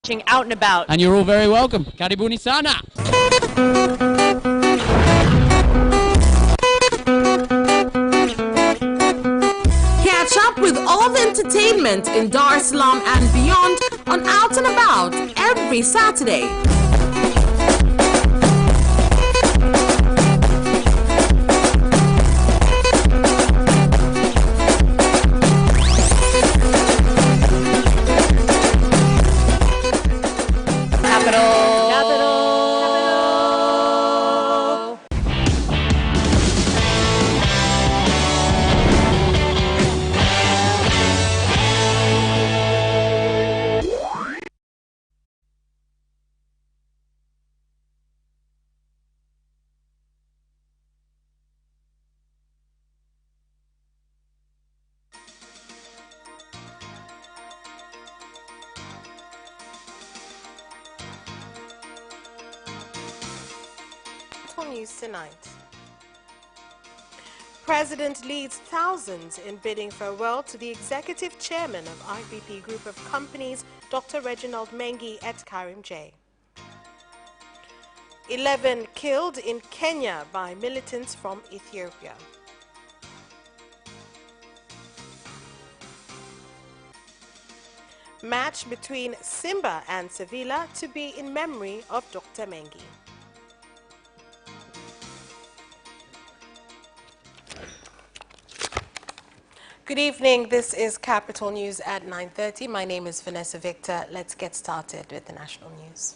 out and about. And you're all very welcome. Karibuni sana. Catch up with all the entertainment in Dar es Salaam and beyond on Out and About every Saturday. News tonight. President leads thousands in bidding farewell to the executive chairman of IBP Group of Companies, Dr. Reginald Mengi at Karimjee. 11 killed in Kenya by militants from Ethiopia. Match between Simba and Sevilla to be in memory of Dr. Mengi. Good evening. This is Capital News at 9:30. My name is Vanessa Victor. Let's get started with the national news.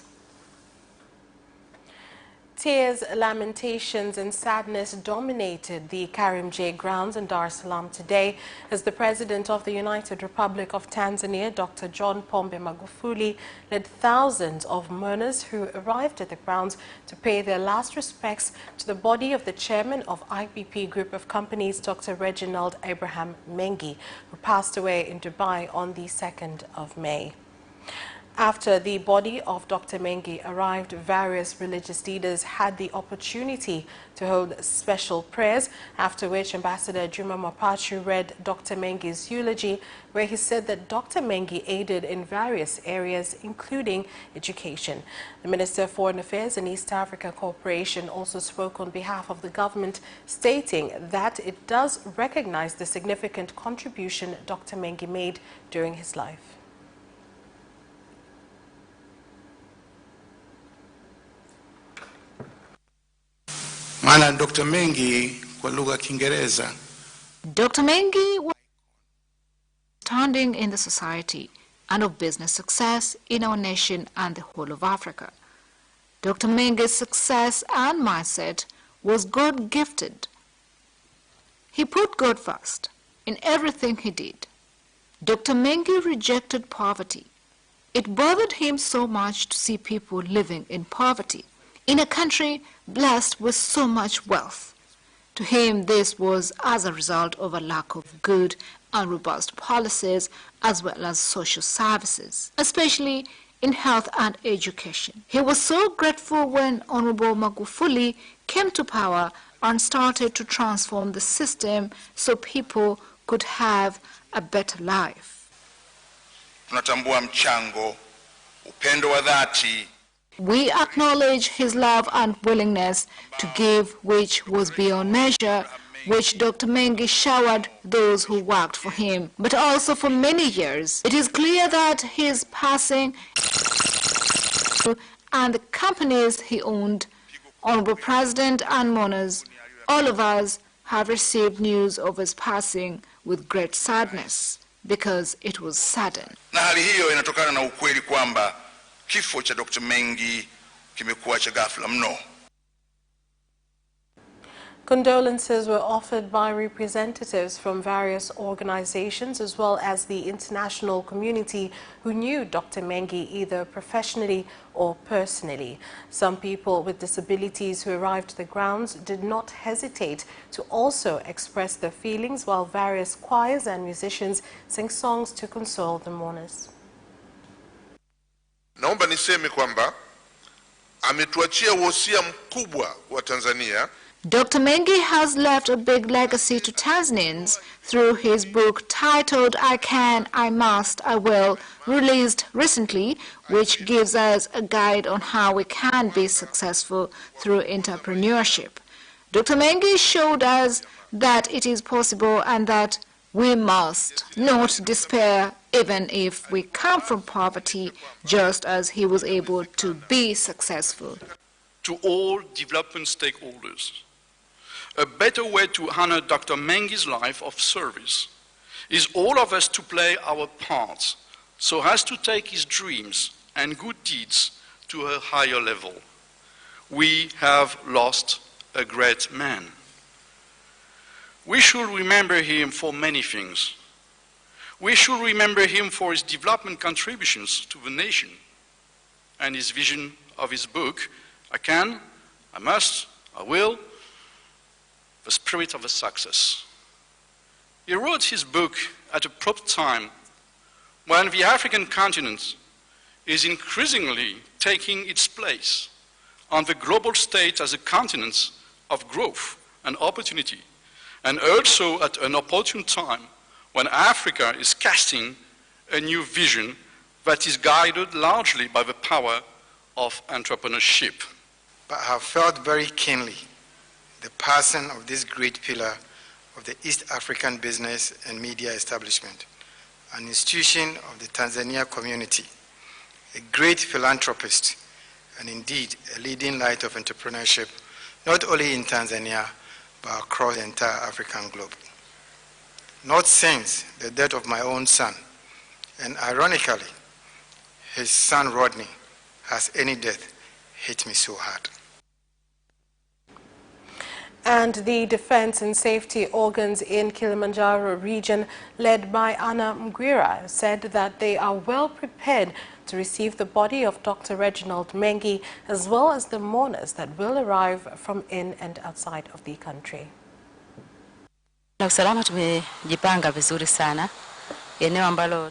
Tears, lamentations and sadness dominated the Karimjee grounds in Dar es Salaam today as the President of the United Republic of Tanzania, Dr. John Pombe Magufuli, led thousands of mourners who arrived at the grounds to pay their last respects to the body of the chairman of IBP Group of Companies, Dr. Reginald Abraham Mengi, who passed away in Dubai on the 2nd of May. After the body of Dr. Mengi arrived, various religious leaders had the opportunity to hold special prayers, after which Ambassador Juma Mapachu read Dr. Mengi's eulogy, where he said that Dr. Mengi aided in various areas, including education. The Minister of Foreign Affairs and East Africa Cooperation also spoke on behalf of the government, stating that it does recognize the significant contribution Dr. Mengi made during his life. Maana Dr. Mengi kwa lugha Kiingereza. Dr. Mengi was standing in the society and of business success in our nation and the whole of Africa. Dr. Mengi's success and mindset was God-gifted. He put God first in everything he did. Dr. Mengi rejected poverty. It bothered him so much to see people living in poverty in a country blessed with so much wealth. To him, this was as a result of a lack of good and robust policies as well as social services, especially in health and education. He was so grateful when Honorable Magufuli came to power and started to transform the system so people could have a better life. Tunatambua mchango, upendo wa dhati. We acknowledge his love and willingness to give, which was beyond measure, which Dr. Mengi showered those who worked for him, but also for many years. It is clear that his passing and the companies he owned, Honorable President and mourners, all of us have received news of his passing with great sadness because it was sudden. Na hali hiyo inatokana na ukweli kwamba kifo cha Dr. Mengi kimekuwa cha ghafla mno. Condolences were offered by representatives from various organizations as well as the international community who knew Dr. Mengi either professionally or personally. Some people with disabilities who arrived to the grounds did not hesitate to also express their feelings, while various choirs and musicians sang songs to console the mourners. Naomba niseme kwamba ametuachia wosia mkubwa wa Tanzania. Dr. Mengi has left a big legacy to Tanzanians through his book titled I Can, I Must, I Will, released recently, which gives us a guide on how we can be successful through entrepreneurship. Dr. Mengi showed us that it is possible and that we must not despair even if we come from poverty, just as he was able to be successful. To all development stakeholders, a better way to honor Dr. Mengi's life of service is all of us to play our parts so as to take his dreams and good deeds to a higher level. We have lost a great man. We should remember him for many things. We should remember him for his development contributions to the nation and his vision of his book, I Can, I Must, I Will, the spirit of a success. He wrote his book at a proper time when the African continent is increasingly taking its place on the global stage as a continent of growth and opportunity, and also at an opportune time when Africa is casting a new vision that is guided largely by the power of entrepreneurship. But I have felt very keenly the passing of this great pillar of the East African business and media establishment, an institution of the Tanzania community, a great philanthropist, and indeed a leading light of entrepreneurship, not only in Tanzania, but across the entire African globe. Not since the death of my own son, and ironically, his son Rodney, has any death hit me so hard. And the defense and safety organs in Kilimanjaro region, led by Anna Mgwira, said that they are well prepared to receive the body of Dr. Reginald Mengi, as well as the mourners that will arrive from in and outside of the country.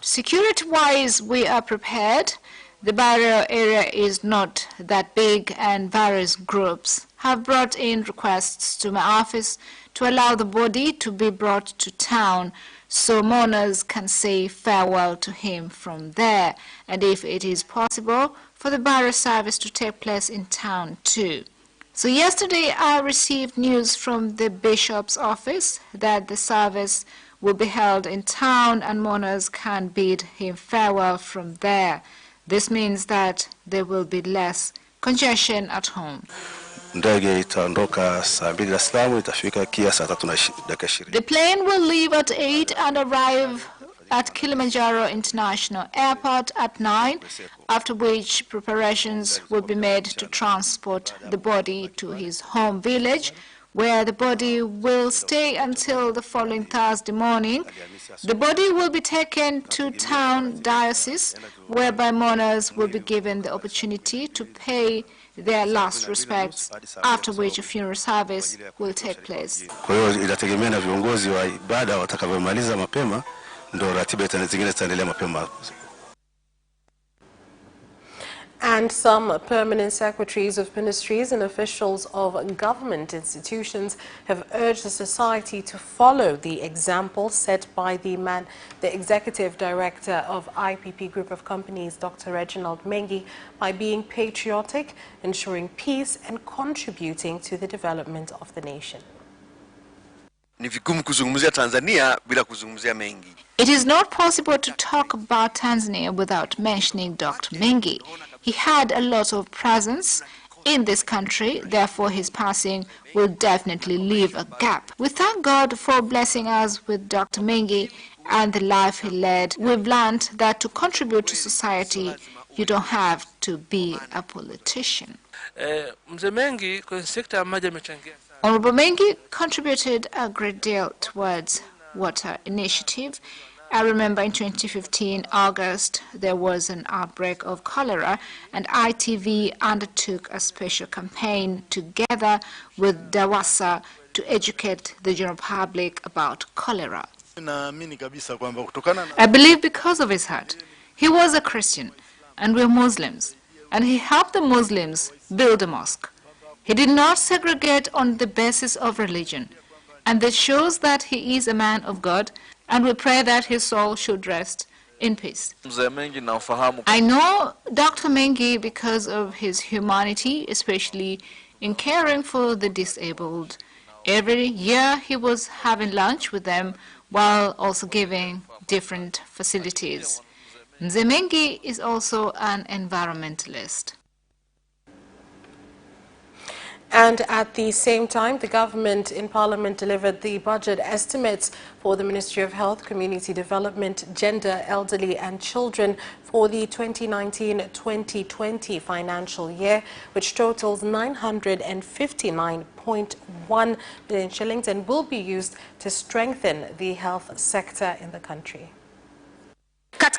Security-wise, we are prepared. The barrier area is not that big, and various groups have brought in requests to my office to allow the body to be brought to town so mourners can say farewell to him from there, and if it is possible, for the burial service to take place in town too. So yesterday I received news from the bishop's office that the service will be held in town and mourners can bid him farewell from there. This means that there will be less congestion at home. The plane will leave at 8 and arrive at Kilimanjaro International Airport at 9, after which preparations will be made to transport the body to his home village, where the body will stay until the following Thursday morning. The body will be taken to town diocese, whereby mourners will be given the opportunity to pay their last respects, after which a funeral service will take place. And some permanent secretaries of ministries and officials of government institutions have urged the society to follow the example set by the executive director of IPP Group of Companies, Dr. Reginald Mengi, by being patriotic, ensuring peace, and contributing to the development of the nation. It is not possible to talk about Tanzania without mentioning Dr. Mengi. He had a lot of presence in this country, therefore his passing will definitely leave a gap. We thank God for blessing us with Dr. Mengi and the life he led. We've learned that to contribute to society, you don't have to be a politician. Honorable Mengi contributed a great deal towards water initiative. I remember in 2015, August, there was an outbreak of cholera, and ITV undertook a special campaign together with DAWASA to educate the general public about cholera. I believe because of his heart. He was a Christian, and we're Muslims, and he helped the Muslims build a mosque. He did not segregate on the basis of religion, and this shows that he is a man of God, and we pray that his soul should rest in peace. I know Dr. Mengi because of his humanity, especially in caring for the disabled. Every year he was having lunch with them while also giving different facilities. Mengi is also an environmentalist. And at the same time, the government in Parliament delivered the budget estimates for the Ministry of Health, Community Development, Gender, Elderly and Children for the 2019-2020 financial year, which totals 959.1 billion shillings and will be used to strengthen the health sector in the country. The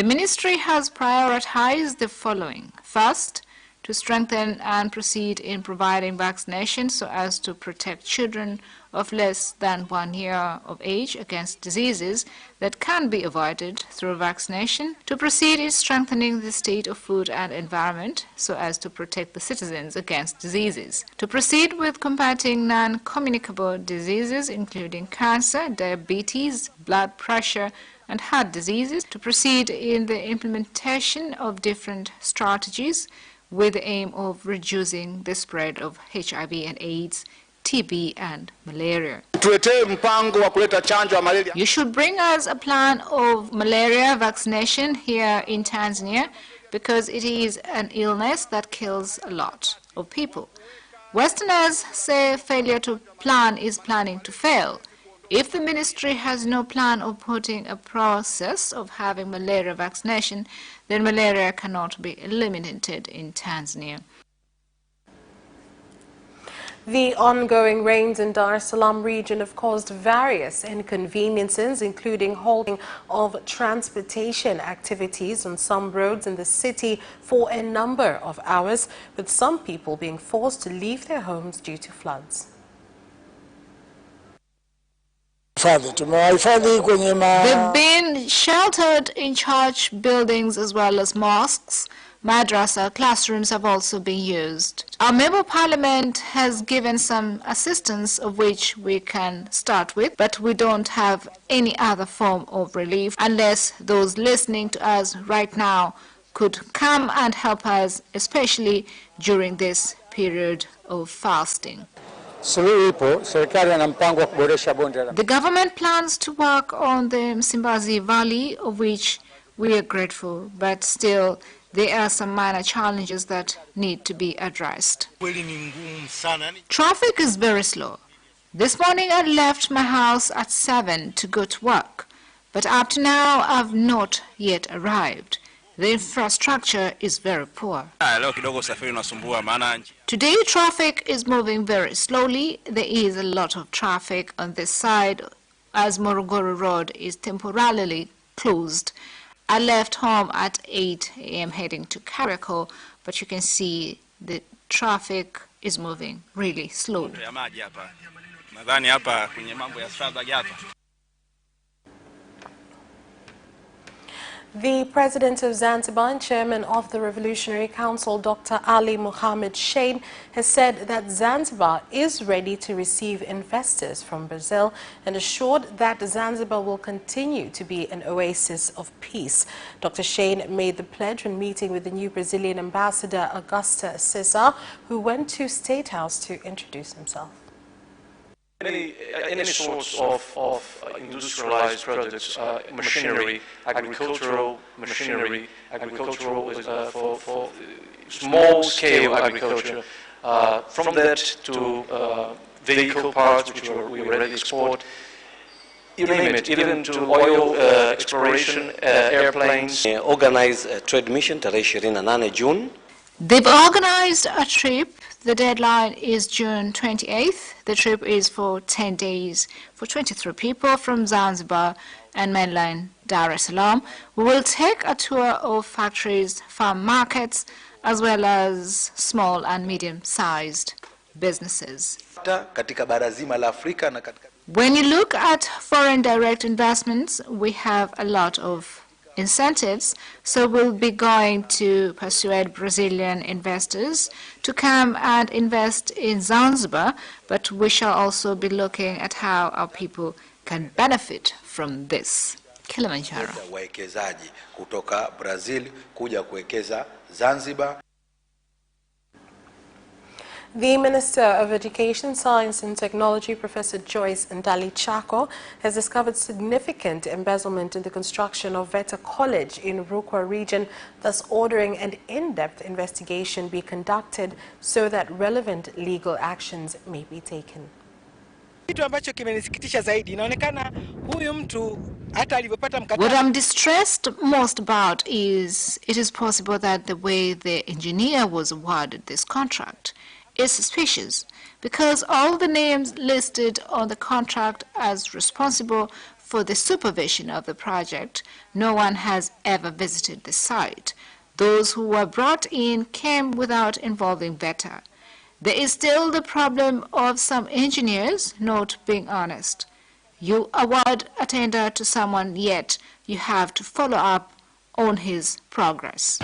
ministry has prioritized the following. First, to strengthen and proceed in providing vaccination so as to protect children of less than 1 year of age against diseases that can be avoided through vaccination, to proceed in strengthening the state of food and environment so as to protect the citizens against diseases, to proceed with combating non-communicable diseases including cancer, diabetes, blood pressure, and heart diseases, to proceed in the implementation of different strategies with the aim of reducing the spread of HIV and AIDS, TB and malaria. You should bring us a plan of malaria vaccination here in Tanzania because it is an illness that kills a lot of people. Westerners say failure to plan is planning to fail. If the ministry has no plan of putting a process of having malaria vaccination, then malaria cannot be eliminated in Tanzania. The ongoing rains in Dar es Salaam region have caused various inconveniences, including halting of transportation activities on some roads in the city for a number of hours, with some people being forced to leave their homes due to floods. They've been sheltered in church buildings as well as mosques. Madrasa classrooms have also been used. Our member of parliament has given some assistance of which we can start with, but we don't have any other form of relief unless those listening to us right now could come and help us, especially during this period of fasting. The government plans to work on the Msimbazi Valley, of which we are grateful, but still there are some minor challenges that need to be addressed. Traffic is very slow. This morning I left my house at 7 to go to work, but up to now I've not yet arrived. The infrastructure is very poor. Today traffic is moving very slowly. There is a lot of traffic on this side as Morogoro Road is temporarily closed. I left home at 8 a.m. heading to Kariakoo, but you can see the traffic is moving really slowly. The President of Zanzibar and Chairman of the Revolutionary Council, Dr. Ali Mohammed Shein, has said that Zanzibar is ready to receive investors from Brazil and assured that Zanzibar will continue to be an oasis of peace. Dr. Shein made the pledge when meeting with the new Brazilian ambassador, Augusta Cesar, who went to State House to introduce himself. Any sorts of industrialized products, machinery, agricultural machinery, agricultural for small-scale agriculture, from that to vehicle parts, which we already export, you name it, even to oil exploration, airplanes. Organize a trade mission tarehe 28 June. They've organized a trip. The deadline is June 28th. The trip is for 10 days for 23 people from Zanzibar and mainland Dar es Salaam. We will take a tour of factories, farm markets, as well as small and medium-sized businesses. When you look at foreign direct investments, we have a lot of incentives, so we'll be going to persuade Brazilian investors to come and invest in Zanzibar, but we shall also be looking at how our people can benefit from this. Kilimanjaro. Wawekezaji kutoka Brazil kuja kuwekeza Zanzibar. The Minister of Education, Science and Technology, Professor Joyce Ndali-Chako, has discovered significant embezzlement in the construction of VETA College in Rukwa region, thus ordering an in-depth investigation be conducted so that relevant legal actions may be taken. What I'm distressed most about is it is possible that the way the engineer was awarded this contract is suspicious, because all the names listed on the contract as responsible for the supervision of the project, no one has ever visited the site. Those who were brought in came without involving VETA. There is still the problem of some engineers not being honest. You award a tender to someone, yet you have to follow up on his progress.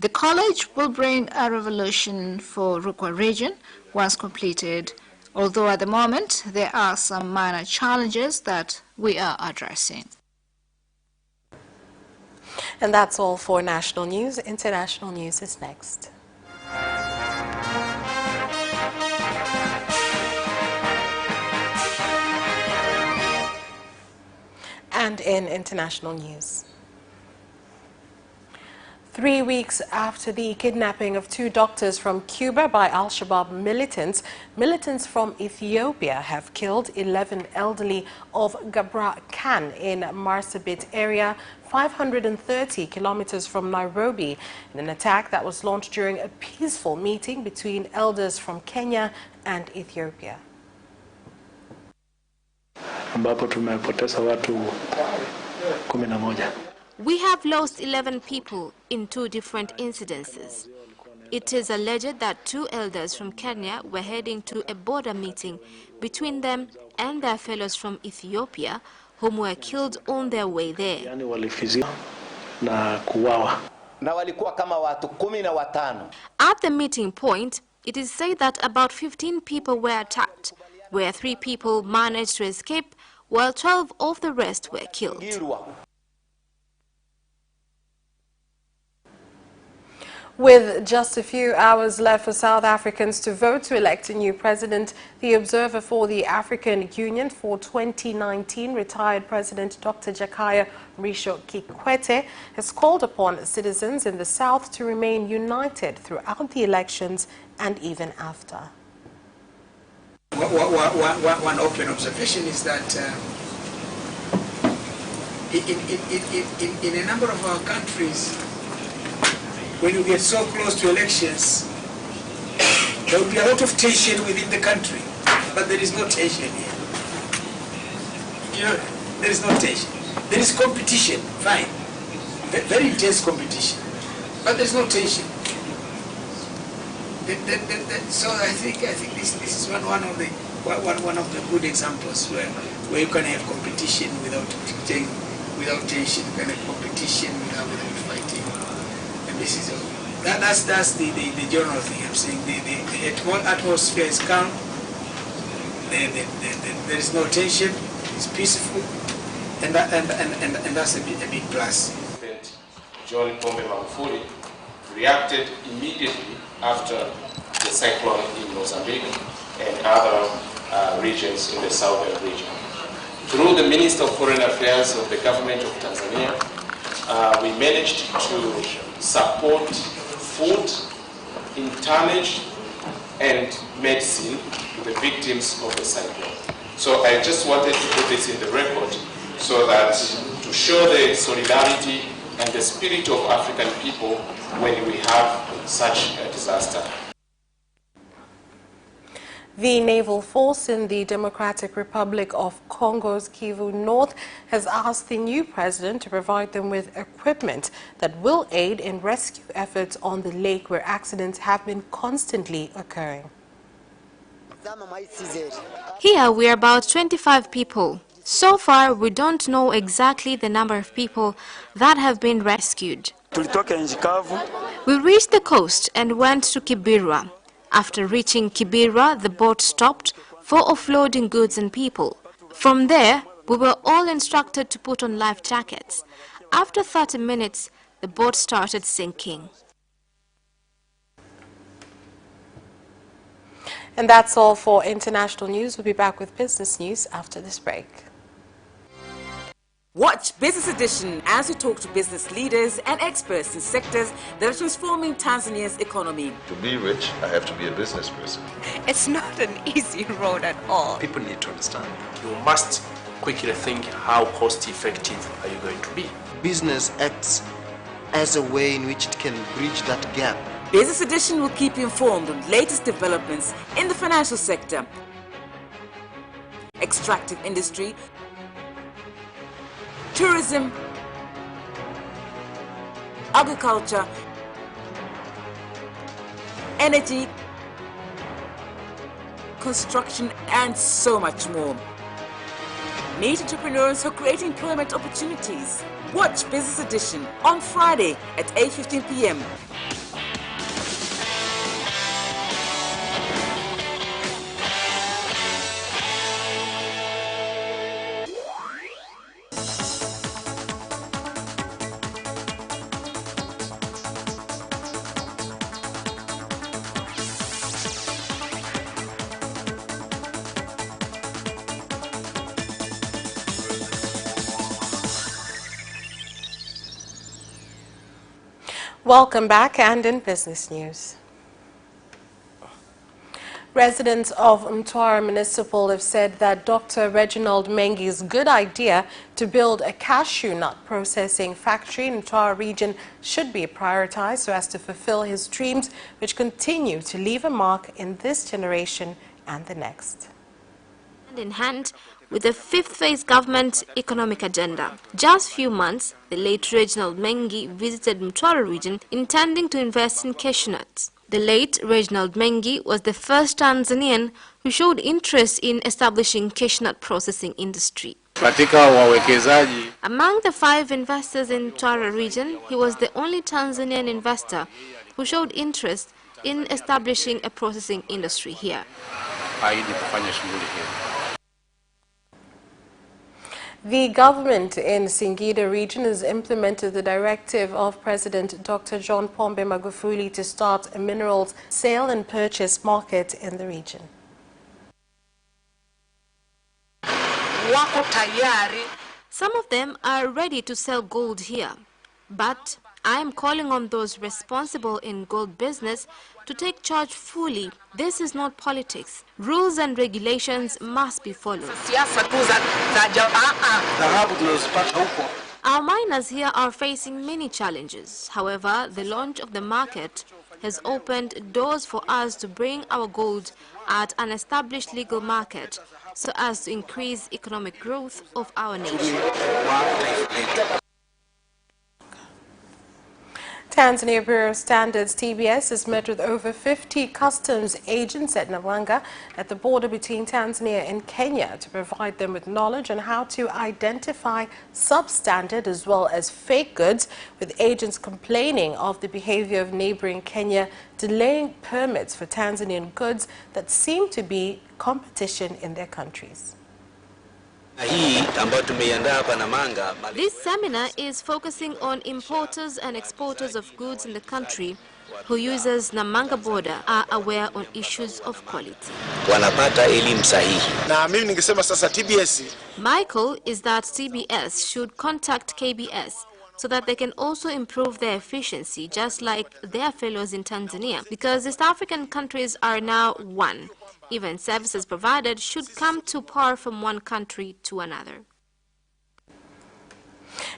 The college will bring a revolution for Rukwa region once completed, although at the moment there are some minor challenges that we are addressing. And that's all for national news. International news is next. And in international news, 3 weeks after the kidnapping of 2 doctors from Cuba by Al-Shabaab militants, militants from Ethiopia have killed 11 elderly of Gabra Khan in Marsabit area, 530 kilometers from Nairobi, in an attack that was launched during a peaceful meeting between elders from Kenya and Ethiopia. We have lost 11 people in 2 different incidences. It is alleged that 2 elders from Kenya were heading to a border meeting between them and their fellows from Ethiopia, whom were killed on their way there. At the meeting point, it is said that about 15 people were attacked, where 3 people managed to escape, while 12 of the rest were killed. With just a few hours left for South Africans to vote to elect a new president, the observer for the African Union for 2019, retired President Dr. Jakaya Mrisho Kikwete, has called upon citizens in the South to remain united throughout the elections and even after. One open observation is that in a number of our countries, when you get so close to elections, there will be a lot of tension within the country, but there is no tension here. You know, there is no tension. There is competition, fine, very intense competition, but there is no tension. So I think this is one of the good examples where you can have competition without tension, you can have competition without fighting. This is that's the general thing I'm saying. The atmosphere is calm. There is no tension. It's peaceful, and that's a big plus. John Pombe Magufuli reacted immediately after the cyclone in Mozambique and other regions in the southern region. Through the Minister of Foreign Affairs of the government of Tanzania, we managed to support food, tonnage, and medicine to the victims of the cyclone. So I just wanted to put this in the record so that to show the solidarity and the spirit of African people when we have such a disaster. The naval force in the Democratic Republic of Congo's Kivu North has asked the new president to provide them with equipment that will aid in rescue efforts on the lake where accidents have been constantly occurring. Here we are about 25 people. So far, we don't know exactly the number of people that have been rescued. We reached the coast and went to Kibera. After reaching Kibera, the boat stopped for offloading goods and people. From there, we were all instructed to put on life jackets. After 30 minutes, the boat started sinking. And that's all for international news. We'll be back with business news after this break. Watch Business Edition as we talk to business leaders and experts in sectors that are transforming Tanzania's economy. To be rich, I have to be a business person. It's not an easy road at all. People need to understand. You must quickly think, how cost effective are you going to be? Business acts as a way in which it can bridge that gap. Business Edition will keep you informed on latest developments in the financial sector, extractive industry, tourism, agriculture, energy, construction, and so much more. Meet entrepreneurs who create employment opportunities. Watch Business Edition on Friday at 8:15 p.m. Welcome back, and in business news. Residents of Mtwara Municipal have said that Dr. Reginald Mengi's good idea to build a cashew nut processing factory in Mtwara region should be prioritized so as to fulfill his dreams, which continue to leave a mark in this generation and the next. Hand in hand with the fifth phase government economic agenda. Just few months, the late Reginald Mengi visited Mtwara region intending to invest in cashew nuts. The late Reginald Mengi was the first Tanzanian who showed interest in establishing cashew nut processing industry. Among the 5 investors in Mtwara region, he was the only Tanzanian investor who showed interest in establishing a processing industry here. The government in Singida region has implemented the directive of President Dr. John Pombe Magufuli to start a minerals sale and purchase market in the region. Some of them are ready to sell gold here, but I am calling on those responsible in gold business to take charge fully. This is not politics. Rules and regulations must be followed. Our miners here are facing many challenges. However, the launch of the market has opened doors for us to bring our gold at an established legal market so as to increase economic growth of our nation. Tanzania Bureau of Standards, TBS, has met with over 50 customs agents at Namanga at the border between Tanzania and Kenya to provide them with knowledge on how to identify substandard as well as fake goods, with agents complaining of the behavior of neighboring Kenya delaying permits for Tanzanian goods that seem to be competition in their countries. This seminar is focusing on importers and exporters of goods in the country who users Namanga border are aware on issues of quality. Michael is that TBS should contact KBS so that they can also improve their efficiency just like their fellows in Tanzania, because East African countries are now one. Even services provided should come to par from one country to another.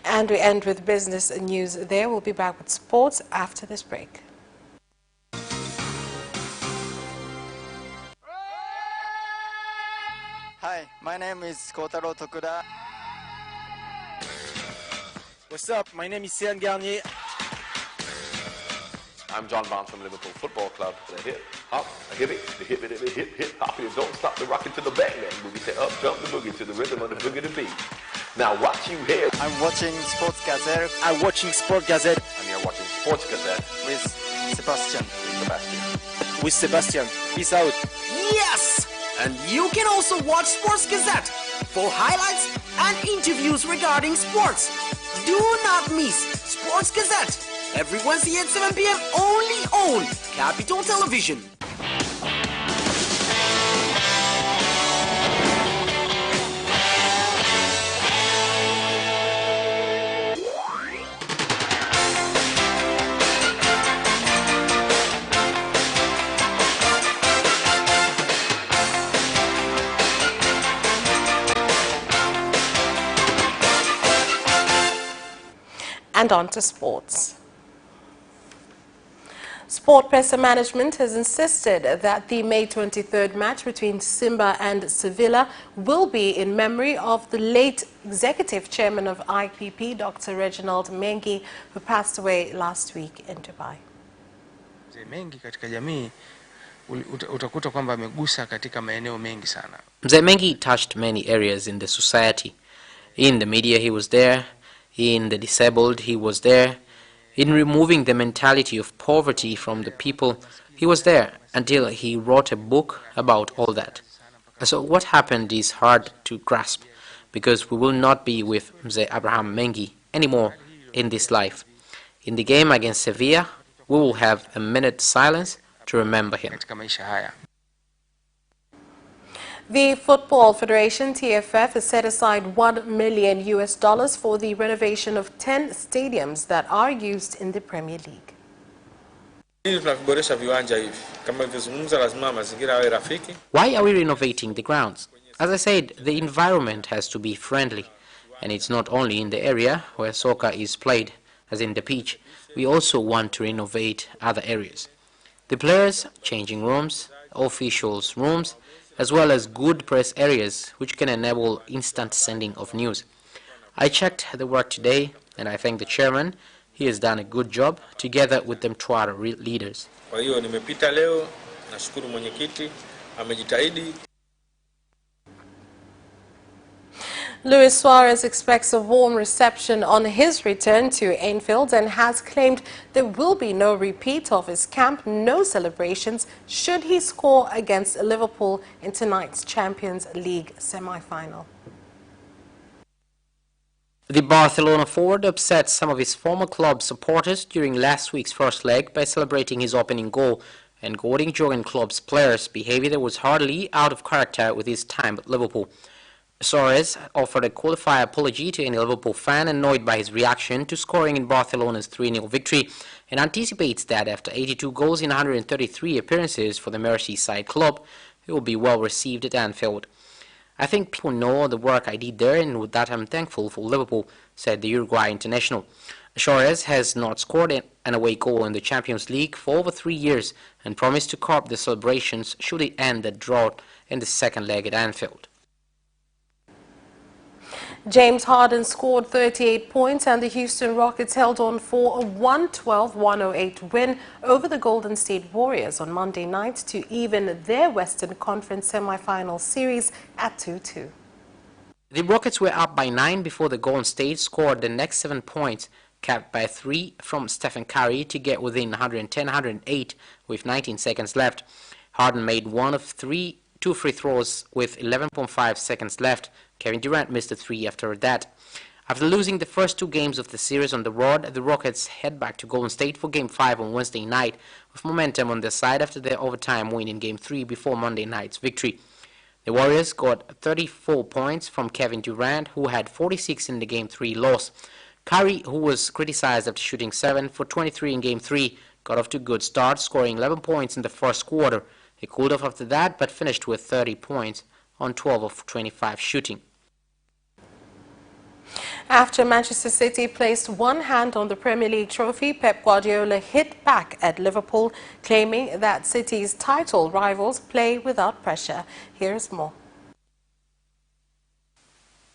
And we end with business news there. We'll be back with sports after this break. Hi, my name is Kotaro Tokuda. What's up? My name is Céline Garnier. I'm John Barnes from Liverpool Football Club. They're here. hop, hip it, the hip it, the hip, hip, hop it, don't stop the rockin' to the bang, bang, boogie, say up, jump the boogie to the rhythm of the boogie to beat. Now watch you here. I'm watching Sports Gazette. I'm watching Sport Gazette. And you're watching Sports Gazette. With Sebastian. With Sebastian. Peace out. Yes! And you can also watch Sports Gazette for highlights and interviews regarding sports. Do not miss Sports Gazette every Wednesday at 7 p.m. only on Capital Television. And on to sports. Sport Presser Management has insisted that the May 23rd match between Simba and Sevilla will be in memory of the late Executive Chairman of IPP, Dr. Reginald Mengi, who passed away last week in Dubai. Mengi katika jamii utakuta kwamba amegusa katika maeneo mengi sana. Mzee Mengi touched many areas in the society. In the media he was there, in the disabled he was there, in removing the mentality of poverty from the people he was there, until he wrote a book about all that. So what happened is hard to grasp, because we will not be with Mzee Abraham Mengi anymore in this life. In the game against Sevilla, we will have a minute silence to remember him. The Football Federation, TFF, has set aside $1 million for the renovation of 10 stadiums that are used in the Premier League. Why are we renovating the grounds? As I said, the environment has to be friendly, and it's not only in the area where soccer is played, as in the pitch. We also want to renovate other areas. The players' changing rooms, officials' rooms, as well as good press areas which can enable instant sending of news. I checked the work today, and I thank the chairman. He has done a good job together with the Mtwara leaders. Luis Suarez expects a warm reception on his return to Anfield and has claimed there will be no repeat of his camp, no celebrations, should he score against Liverpool in tonight's Champions League semi-final. The Barcelona forward upset some of his former club supporters during last week's first leg by celebrating his opening goal and goading Jurgen Klopp's players' behavior that was hardly out of character with his time at Liverpool. Suarez offered a qualified apology to any Liverpool fan annoyed by his reaction to scoring in Barcelona's 3-0 victory, and anticipates that after 82 goals in 133 appearances for the Merseyside club, he will be well received at Anfield. I think people know the work I did there, and with that I'm thankful for Liverpool, said the Uruguay international. Suarez has not scored an away goal in the Champions League for over 3 years and promised to curb the celebrations should he end the drought in the second leg at Anfield. James Harden scored 38 points and the Houston Rockets held on for a 112-108 win over the Golden State Warriors on Monday night to even their Western Conference semi-final series at 2-2. The Rockets were up by 9 before the Golden State scored the next 7 points, capped by 3 from Stephen Curry to get within 110-108 with 19 seconds left. Harden made one of two free throws with 11.5 seconds left. Kevin Durant missed a 3 after that. After losing the first 2 games of the series on the road, the Rockets head back to Golden State for Game 5 on Wednesday night, with momentum on their side after their overtime win in Game 3 before Monday night's victory. The Warriors got 34 points from Kevin Durant, who had 46 in the Game 3 loss. Curry, who was criticized after shooting 7 for 23 in Game 3, got off to a good start, scoring 11 points in the first quarter. He cooled off after that, but finished with 30 points on 12 of 25 shooting. After Manchester City placed one hand on the Premier League trophy, Pep Guardiola hit back at Liverpool, claiming that City's title rivals play without pressure. Here's more.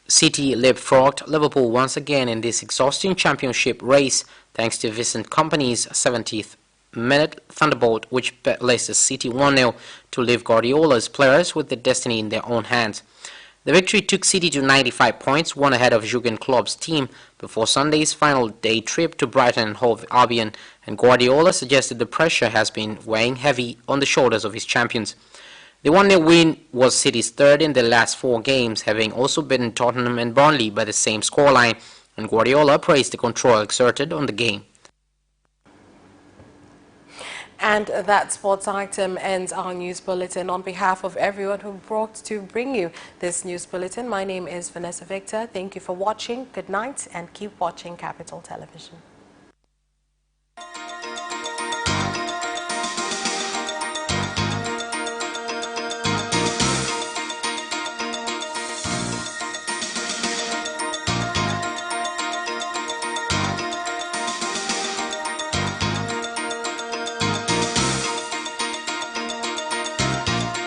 City leapfrogged Liverpool once again in this exhausting championship race, thanks to Vincent Kompany's 70th minute thunderbolt which bet Leicester City 1-0 to leave Guardiola's players with the destiny in their own hands. The victory took City to 95 points, one ahead of Jurgen Klopp's team before Sunday's final day trip to Brighton and Hove Albion, and Guardiola suggested the pressure has been weighing heavy on the shoulders of his champions. The 1-0 win was City's third in their last 4 games, having also beaten Tottenham and Burnley by the same scoreline, and Guardiola praised the control exerted on the game. And that sports item ends our news bulletin. On behalf of everyone who brought to bring you this news bulletin, my name is Vanessa Victor. Thank you for watching. Good night and keep watching Capital Television.